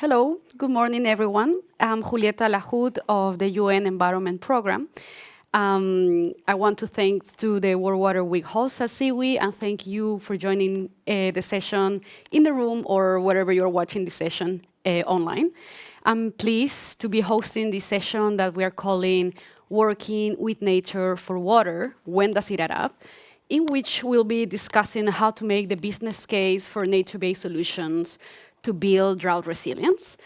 Hello, good morning, everyone. I'm Julieta Lahoud of the UN Environment Program. I want to thank to the World Water Week host at SIWI, and thank you for joining the session in the room or wherever you're watching the session online. I'm pleased to be hosting this session that we are calling Working with Nature for Water, When Does It Add Up?, in which we'll be discussing how to make the business case for nature-based solutions to build drought resilience.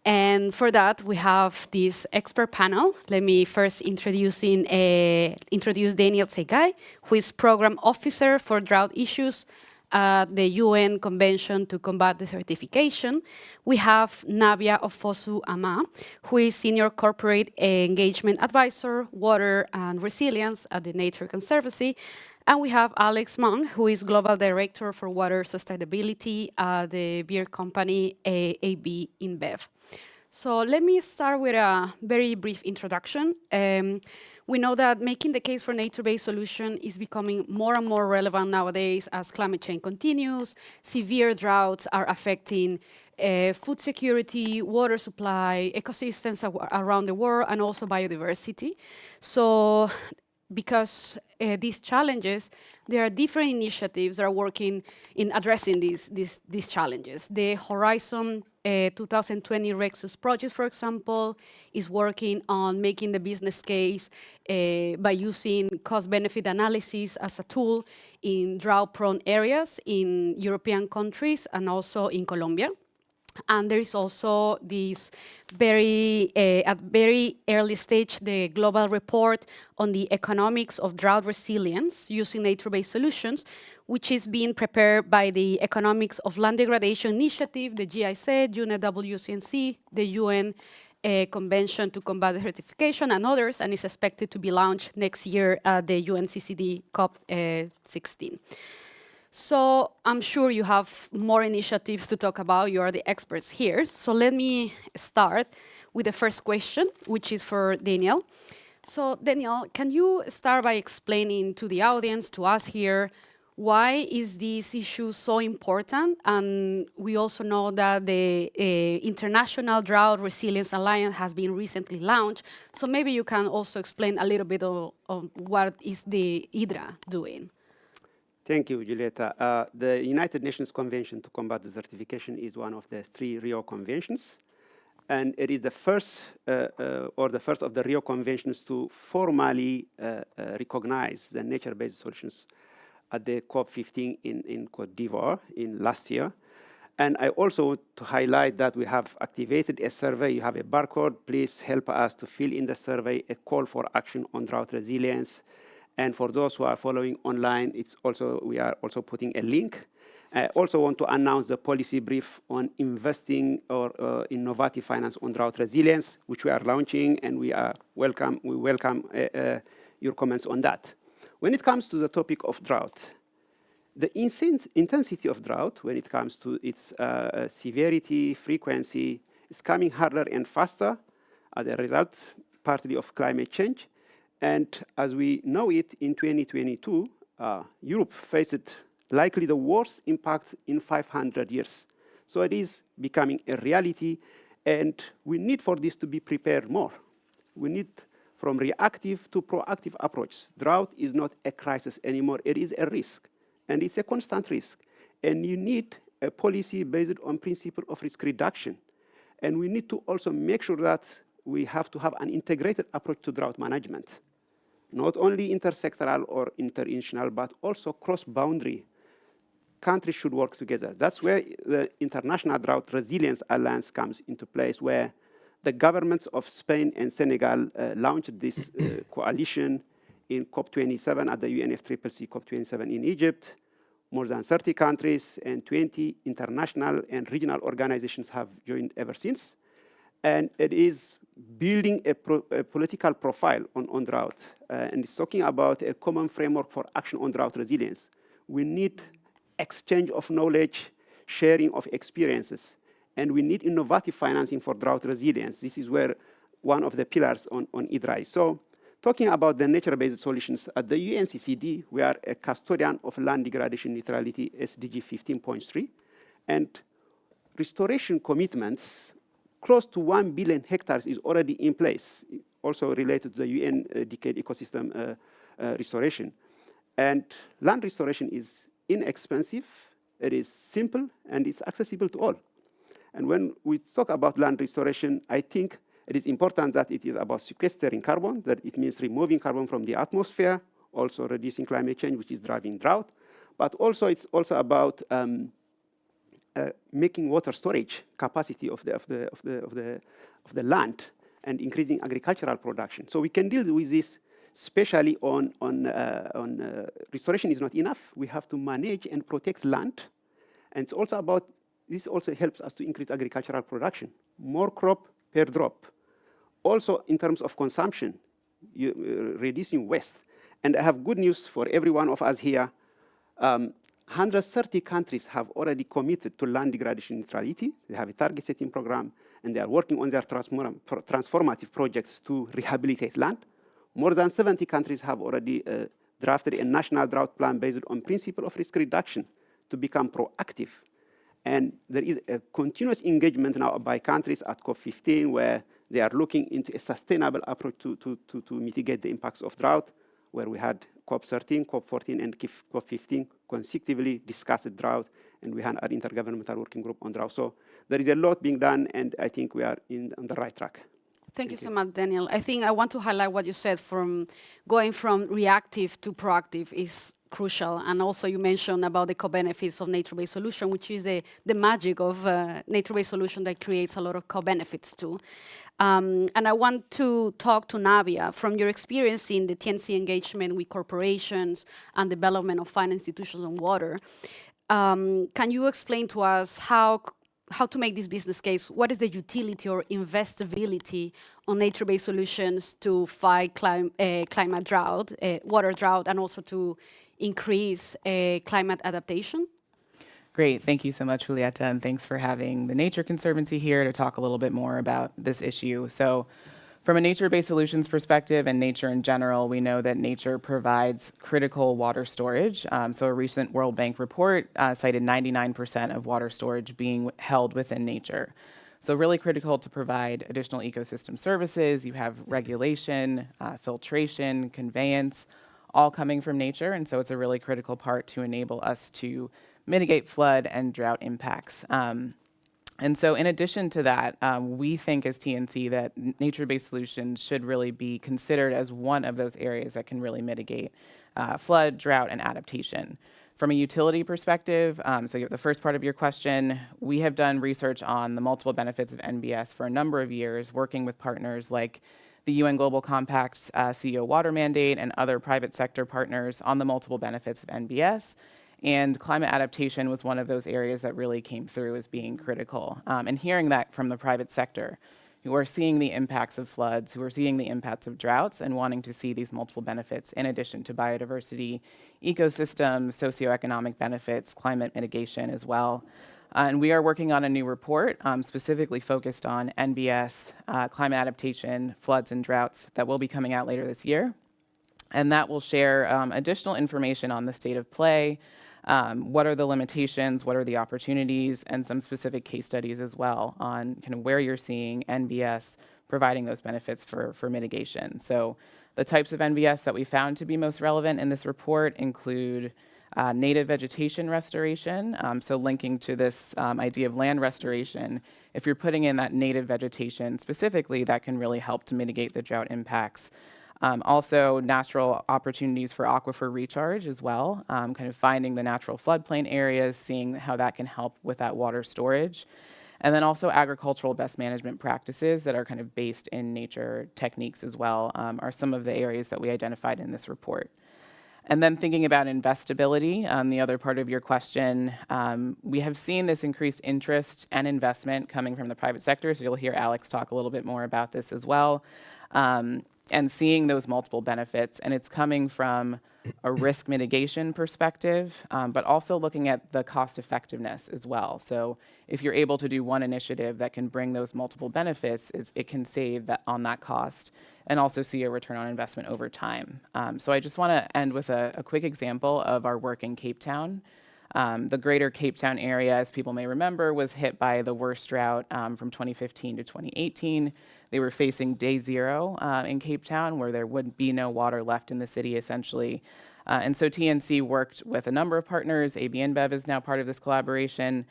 And for that, we have this expert panel. Let me first introduce Daniel Tsegai, who is Program Officer for Drought Issues at the UN Convention to Combat Desertification. We have Nabia Ofosu Ama, who is Senior Corporate Engagement Advisor, Water and Resilience at the Nature Conservancy. And we have Alex Mang, who is Global Director for Water Sustainability at the beer company AB InBev. So let me start with a very brief introduction. We know that making the case for nature-based solution is becoming more and more relevant nowadays as climate change continues. Severe droughts are affecting food security, water supply, ecosystems around the world, and also biodiversity. So because these challenges, there are different initiatives that are working in addressing these challenges. The Horizon 2020 Nexus project, for example, is working on making the business case by using cost-benefit analysis as a tool in drought-prone areas in European countries and also in Colombia. And there is also this at very early stage, the global report on the economics of drought resilience using nature-based solutions, which is being prepared by the Economics of Land Degradation Initiative, the GIZ, UNWCNC, the UN Convention to Combat Desertification, and others, and is expected to be launched next year at the UNCCD COP16. So I'm sure you have more initiatives to talk about. You are the experts here. So let me start with the first question, which is for Daniel. So Daniel, can you start by explaining to the audience, to us here, why is this issue so important? And we also know that the International Drought Resilience Alliance has been recently launched. So maybe you can also explain a little bit of what is the IDRA doing. Thank you, Julieta. The United Nations Convention to Combat Desertification is one of the 3 Rio Conventions. And it is the first of the Rio Conventions to formally recognize the nature-based solutions at the COP15 in Cote d'Ivoire in last year. And I also want to highlight that we have activated a survey. You have a barcode. Please help us to fill in the survey, a call for action on drought resilience. And for those who are following online, we are also putting a link. I also want to announce the policy brief on investing or innovative finance on drought resilience, which we are launching, and we welcome your comments on that. When it comes to the topic of drought, the intensity of drought, when it comes to its severity, frequency, is coming harder and faster as a result, partly of climate change. And as we know it, in 2022, Europe faced likely the worst impact in 500 years. So it is becoming a reality, and we need for this to be prepared more. We need from reactive to proactive approach. Drought is not a crisis anymore, it is a risk, and it's a constant risk. And you need a policy based on principle of risk reduction. And we need to also make sure that we have to have an integrated approach to drought management. Not only intersectoral or interinstitutional, but also cross-boundary. Countries should work together. That's where the International Drought Resilience Alliance comes into place, where the governments of Spain and Senegal launched this coalition in COP27 at the UNFCCC COP27 in Egypt. More than 30 countries and 20 international and regional organizations have joined ever since. And it is building a political profile on drought. And it's talking about a common framework for action on drought resilience. We need exchange of knowledge, sharing of experiences, and we need innovative financing for drought resilience. This is where one of the pillars on IDRA is. So talking about the nature-based solutions, at the UNCCD, we are a custodian of land degradation neutrality, SDG 15.3, and restoration commitments close to 1 billion hectares is already in place, also related to the UN decade ecosystem restoration. And land restoration is inexpensive, it is simple, and it's accessible to all. And when we talk about land restoration, I think it is important that it is about sequestering carbon, that it means removing carbon from the atmosphere, also reducing climate change, which is driving drought. But also, it's also about making water storage capacity of the land and increasing agricultural production. So we can deal with this, especially on restoration is not enough. We have to manage and protect land. And it's also about, this also helps us to increase agricultural production, more crop per drop. Also, in terms of consumption, reducing waste. And I have good news for every one of us here. 130 countries have already committed to land degradation neutrality. They have a target setting program, and they are working on their transformative projects to rehabilitate land. More than 70 countries have already drafted a national drought plan based on principle of risk reduction to become proactive. And there is a continuous engagement now by countries at COP15 where they are looking into a sustainable approach to mitigate the impacts of drought, where we had COP13, COP14, and COP15 consecutively discussed drought, and we had an intergovernmental working group on drought. So there is a lot being done, and I think we are on the right track. Thank you so much, Daniel. I think I want to highlight what you said, from going from reactive to proactive is crucial. And also you mentioned about the co-benefits of nature-based solution, which is the magic of nature-based solution that creates a lot of co-benefits too. And I want to talk to Navia from your experience in the TNC engagement with corporations and development of finance institutions on water. Can you explain to us how to make this business case? What is the utility or investability on nature-based solutions to fight climate drought, water drought, and also to increase climate adaptation? Great, thank you so much, Julieta, and thanks for having the Nature Conservancy here to talk a little bit more about this issue. So from a nature-based solutions perspective and nature in general, we know that nature provides critical water storage. So a recent World Bank report cited 99% of water storage being held within nature. So really critical to provide additional ecosystem services. You have regulation, filtration, conveyance, all coming from nature. And so it's a really critical part to enable us to mitigate flood and drought impacts. And so in addition to that, we think as TNC that nature-based solutions should really be considered as one of those areas that can really mitigate flood, drought, and adaptation. From a utility perspective, so the first part of your question, we have done research on the multiple benefits of NBS for a number of years, working with partners like the UN Global Compact's CEO Water Mandate and other private sector partners on the multiple benefits of NBS. And climate adaptation was one of those areas that really came through as being critical. And hearing that from the private sector, who are seeing the impacts of floods, who are seeing the impacts of droughts, and wanting to see these multiple benefits in addition to biodiversity, ecosystems, socioeconomic benefits, climate mitigation as well. And we are working on a new report specifically focused on NBS, climate adaptation, floods and droughts that will be coming out later this year. And that will share additional information on the state of play, what are the limitations, what are the opportunities, and some specific case studies as well on kind of where you're seeing NBS providing those benefits for mitigation. So the types of NBS that we found to be most relevant in this report include native vegetation restoration, so linking to this idea of land restoration. If you're putting in that native vegetation specifically, that can really help to mitigate the drought impacts. Also, natural opportunities for aquifer recharge as well, kind of finding the natural floodplain areas, seeing how that can help with that water storage. And then also agricultural best management practices that are kind of based in nature techniques as well are some of the areas that we identified in this report. And then thinking about investability, the other part of your question, we have seen this increased interest and investment coming from the private sector, so you'll hear Alex talk a little bit more about this as well. And seeing those multiple benefits, and it's coming from a risk mitigation perspective, but also looking at the cost effectiveness as well. So if you're able to do one initiative that can bring those multiple benefits, it can save that on that cost and also see a return on investment over time. So I just want to end with a quick example of our work in Cape Town. The greater Cape Town area, as people may remember, was hit by the worst drought from 2015 to 2018. They were facing day zero in Cape Town, where there would be no water left in the city, essentially. And so TNC worked with a number of partners. AB InBev is now part of this collaboration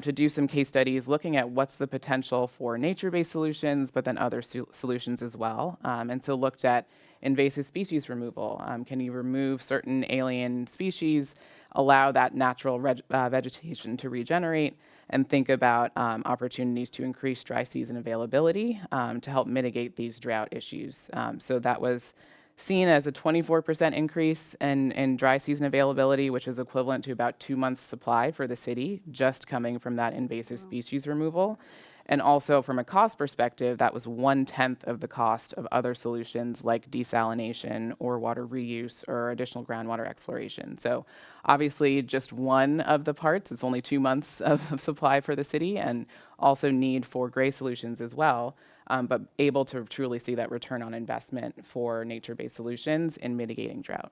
to do some case studies looking at what's the potential for nature-based solutions, but then other solutions as well. And so looked at invasive species removal. Can you remove certain alien species, allow that natural vegetation to regenerate, and think about opportunities to increase dry season availability to help mitigate these drought issues. So that was seen as a 24% increase in dry season availability, which is equivalent to about 2 months' supply for the city, just coming from that invasive species removal. And also from a cost perspective, that was 1/10 of the cost of other solutions like desalination or water reuse or additional groundwater exploration. So obviously just one of the parts, it's only 2 months of supply for the city, and also need for gray solutions as well, but able to truly see that return on investment for nature-based solutions in mitigating drought.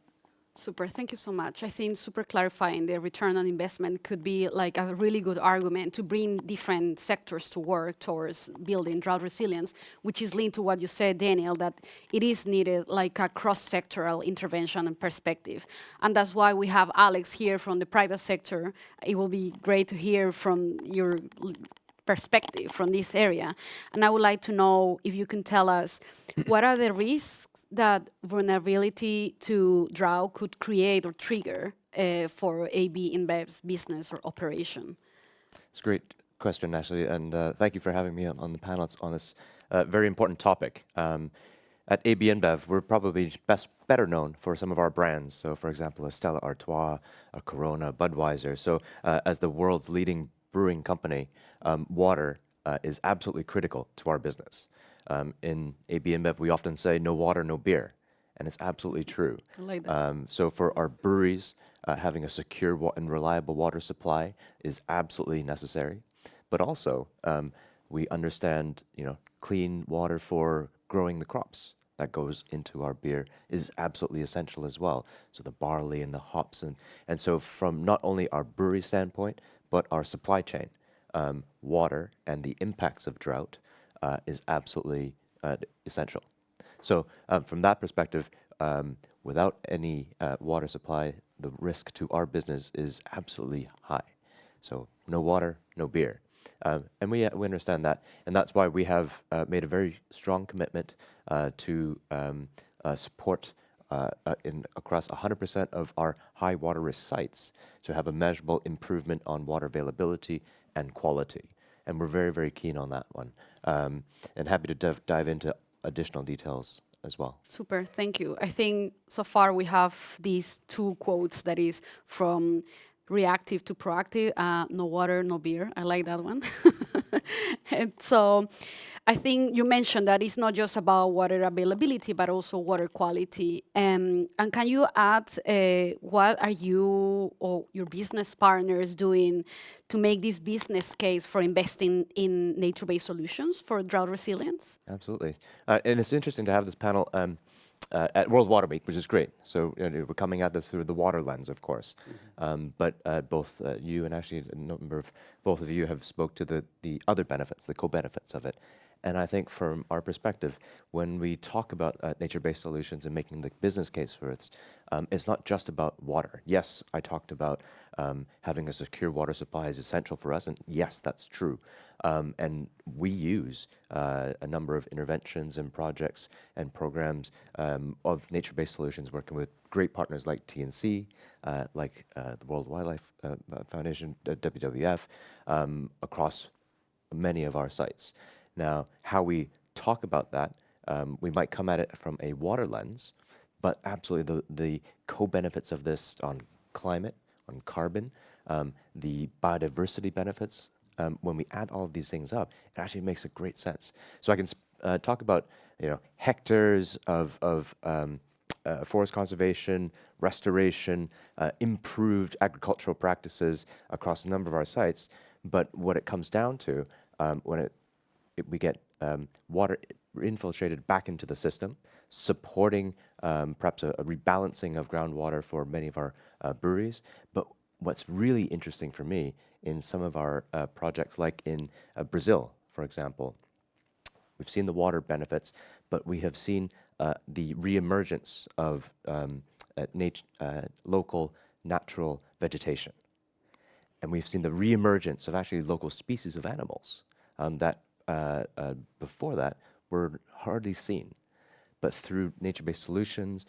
Super, thank you so much. I think super clarifying the return on investment could be like a really good argument to bring different sectors to work towards building drought resilience, which is linked to what you said, Daniel, that it is needed like a cross-sectoral intervention and perspective. And that's why we have Alex here from the private sector. It will be great to hear from your perspective from this area. And I would like to know if you can tell us what are the risks that vulnerability to drought could create or trigger for AB InBev's business or operation? It's a great question, Ashley, and thank you for having me on the panel on this very important topic. At AB InBev, we're probably better known for some of our brands. So, for example, a Stella Artois, a Corona, Budweiser. So, as the world's leading brewing company, water is absolutely critical to our business. In AB InBev, we often say, no water, no beer. And it's absolutely true. I like that. So for our breweries, having a secure and reliable water supply is absolutely necessary. But also, we understand, clean water for growing the crops that goes into our beer is absolutely essential as well. So the barley and the hops. And so from not only our brewery standpoint, but our supply chain, water and the impacts of drought is absolutely essential. So from that perspective, without any water supply, the risk to our business is absolutely high. So no water, no beer. And we understand that. And that's why we have made a very strong commitment to support across 100% of our high water risk sites to have a measurable improvement on water availability and quality. And we're very, very keen on that one. And happy to dive into additional details as well. Super, thank you. I think so far we have these two quotes that is from reactive to proactive, no water, no beer. I like that one. And so I think you mentioned that it's not just about water availability, but also water quality. And can you add what are you or your business partners doing to make this business case for investing in nature-based solutions for drought resilience? Absolutely. And it's interesting to have this panel at World Water Week, which is great. So we're coming at this through the water lens, of course. But both you and actually a number of both of you have spoke to the other benefits, the co-benefits of it. And I think from our perspective, when we talk about nature-based solutions and making the business case for it, it's not just about water. Yes, I talked about having a secure water supply is essential for us, and yes, that's true. And we use a number of interventions and projects and programs of nature-based solutions, working with great partners like TNC, like the World Wildlife Foundation, WWF, across many of our sites. Now, how we talk about that, we might come at it from a water lens, but absolutely the co-benefits of this on climate, on carbon, the biodiversity benefits, when we add all of these things up, it actually makes a great sense. So I can talk about hectares of forest conservation, restoration, improved agricultural practices across a number of our sites. But what it comes down to, when we get water infiltrated back into the system, supporting perhaps a rebalancing of groundwater for many of our breweries, but what's really interesting for me in some of our projects, like in Brazil, for example, we've seen the water benefits, but we have seen the reemergence of local natural vegetation. And we've seen the reemergence of actually local species of animals that before that were hardly seen. But through nature-based solutions,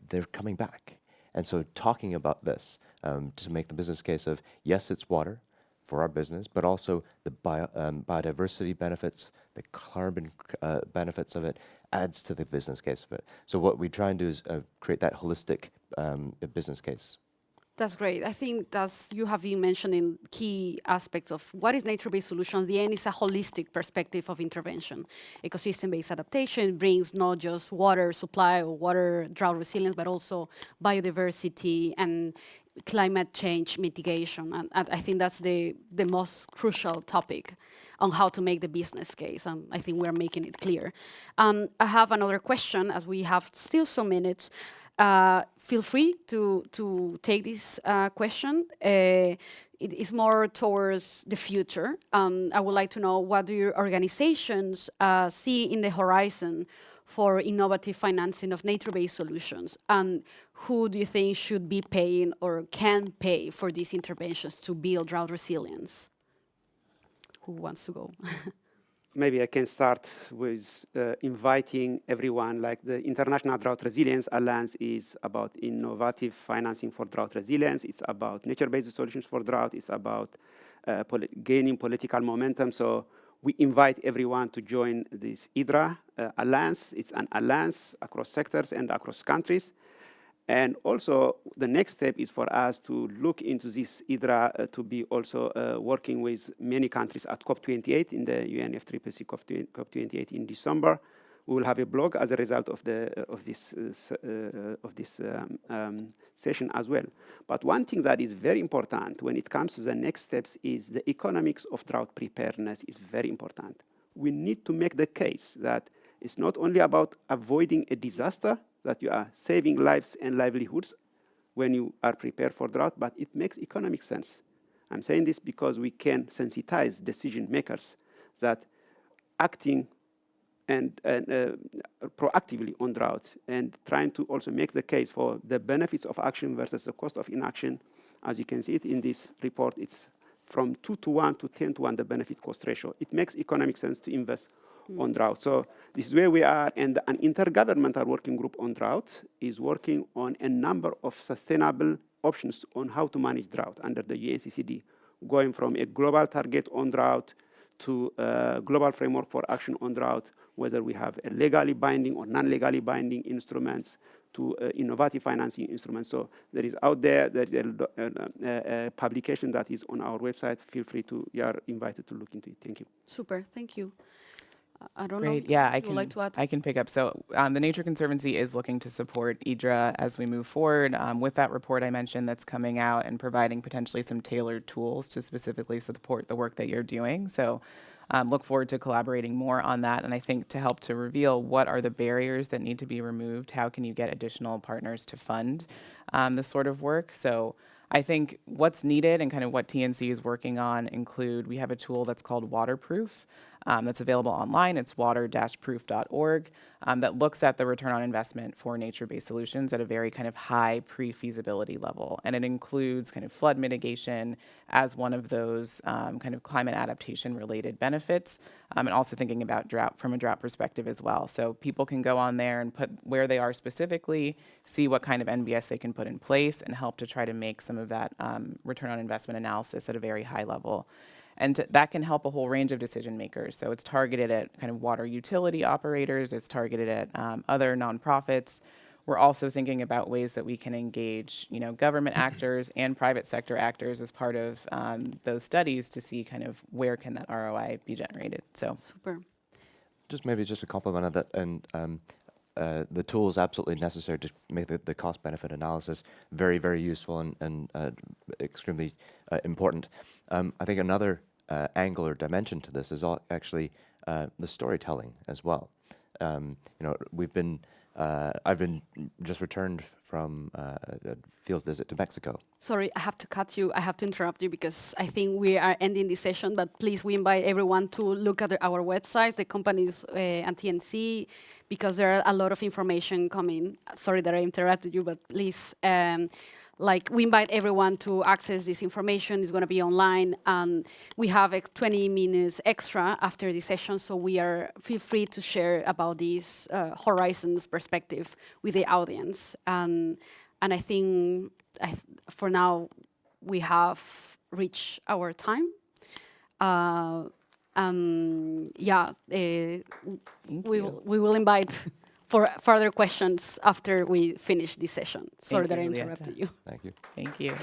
they're coming back. And so talking about this to make the business case of, yes, it's water for our business, but also the biodiversity benefits, the carbon benefits of it adds to the business case of it. So what we try and do is create that holistic business case. That's great. I think you have been mentioning key aspects of what is nature-based solution. At the end, it's a holistic perspective of intervention. Ecosystem-based adaptation brings not just water supply or water drought resilience, but also biodiversity and climate change mitigation. And I think that's the most crucial topic on how to make the business case. And I think we're making it clear. I have another question, as we have still some minutes. Feel free to take this question. It is more towards the future. I would like to know, what do your organizations see in the horizon for innovative financing of nature-based solutions? And who do you think should be paying or can pay for these interventions to build drought resilience? Who wants to go? Maybe I can start with inviting everyone. Like the International Drought Resilience Alliance is about innovative financing for drought resilience. It's about nature-based solutions for drought. It's about gaining political momentum. So we invite everyone to join this IDRA alliance. It's an alliance across sectors and across countries. And also, the next step is for us to look into this IDRA to be also working with many countries at COP28 in the UNFCCC COP28 in December. We will have a blog as a result of this session as well. But one thing that is very important when it comes to the next steps is the economics of drought preparedness is very important. We need to make the case that it's not only about avoiding a disaster, that you are saving lives and livelihoods when you are prepared for drought, but it makes economic sense. I'm saying this because we can sensitize decision makers that acting and proactively on drought and trying to also make the case for the benefits of action versus the cost of inaction. As you can see it in this report, it's from 2:1 to 10:1, the benefit-cost ratio. It makes economic sense to invest on drought. So this is where we are, and an intergovernmental working group on drought is working on a number of sustainable options on how to manage drought under the UNCCD, going from a global target on drought to a global framework for action on drought, whether we have a legally binding or non-legally binding instruments, to innovative financing instruments. So there is out there a publication that is on our website. Feel free to, you are invited to look into it. Thank you. Super, thank you. I don't Great. know. Yeah, Like to add? I can pick up. So the Nature Conservancy is looking to support IDRA as we move forward with that report I mentioned that's coming out and providing potentially some tailored tools to specifically support the work that you're doing. So look forward to collaborating more on that. And I think to help to reveal what are the barriers that need to be removed, how can you get additional partners to fund this sort of work. So I think what's needed and kind of what TNC is working on include, we have a tool that's called Waterproof that's available online. It's water-proof.org that looks at the return on investment for nature-based solutions at a very kind of high pre-feasibility level. And it includes kind of flood mitigation as one of those kind of climate adaptation related benefits, and also thinking about drought from a drought perspective as well. So people can go on there and put where they are specifically, see what kind of NBS they can put in place, and help to try to make some of that return on investment analysis at a very high level. And that can help a whole range of decision makers. So it's targeted at kind of water utility operators, it's targeted at other nonprofits. We're also thinking about ways that we can engage, government actors and private sector actors as part of those studies to see kind of where can that ROI be generated. So super. Just maybe just a compliment on that, and the tool is absolutely necessary to make the cost-benefit analysis very, very useful and extremely important. I think another angle or dimension to this is actually the storytelling as well. We've been I've been just returned from a field visit to Mexico. Sorry, I have to cut you. I have to interrupt you because I think we are ending this session, but please, we invite everyone to look at our websites, the companies and TNC, because there are a lot of information coming. Sorry that I interrupted you, but please, we invite everyone to access this information. It's going to be online, and we have 20 minutes extra after the session, so feel free to share about this horizons perspective with the audience. And I think for now we have reached our time. We will invite for further questions after we finish this session. Sorry that I interrupted you. Thank you. Thank you.